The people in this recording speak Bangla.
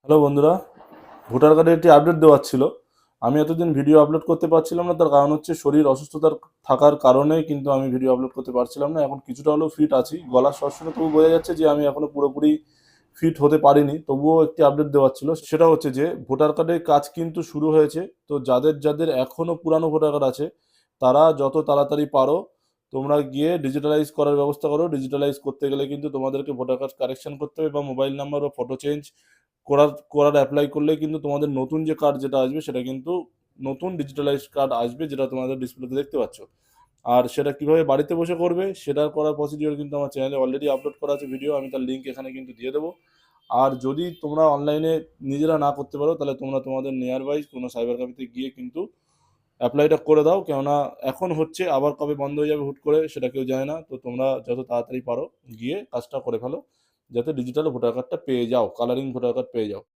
হ্যালো বন্ধুরা, ভোটার কার্ডে একটি আপডেট দেওয়ার ছিল। আমি এতদিন ভিডিও আপলোড করতে পারছিলাম না, তার কারণ হচ্ছে শরীর অসুস্থতার থাকার কারণে কিন্তু আমি ভিডিও আপলোড করতে পারছিলাম না। এখন কিছুটা হলেও ফিট আছি, গলার স্বর শুনে তবু বোঝা যাচ্ছে যে আমি এখনো পুরোপুরি ফিট হতে পারিনি। তবুও একটি আপডেট দেওয়ার ছিল, সেটা হচ্ছে যে ভোটার কার্ডের কাজ কিন্তু শুরু হয়েছে। তো যাদের যাদের এখনো পুরানো ভোটার কার্ড আছে, তারা যত তাড়াতাড়ি পারো তোমরা গিয়ে ডিজিটালাইজ করার ব্যবস্থা করো। ডিজিটালাইজ করতে গেলে কিন্তু তোমাদেরকে ভোটার কার্ড কারেকশন করতে হবে, বা মোবাইল নাম্বার বা ফটো চেঞ্জ করার অ্যাপ্লাই করলে কিন্তু তোমাদের নতুন যে কার্ড যেটা আসবে সেটা কিন্তু নতুন ডিজিটালাইজড কার্ড আসবে, যেটা তোমাদের ডিসপ্লেতে দেখতে পাচ্ছ। আর সেটা কিভাবে বাড়িতে বসে করবে সেটা করার প্রসিডিওর কিন্তু আমার চ্যানেলে অলরেডি আপলোড করা আছে ভিডিও, আমি তার লিঙ্ক এখানে কিন্তু দিয়ে দেবো। আর যদি তোমরা অনলাইনে নিজেরা না করতে পারো, তাহলে তোমরা তোমাদের নিয়ার বাই কোনো সাইবার ক্যাফেতে গিয়ে কিন্তু অ্যাপ্লাইটা করে দাও। কেননা এখন হচ্ছে, আবার কবে বন্ধ হয়ে যাবে হুট করে সেটা কেউ জানে না। তো তোমরা যত তাড়াতাড়ি পারো গিয়ে কাজটা করে ফেলো, যাতে ডিজিটাল ভোটার কার্ডটা পেয়ে যাও, কালারিং ভোটার কার্ড পেয়ে যাও।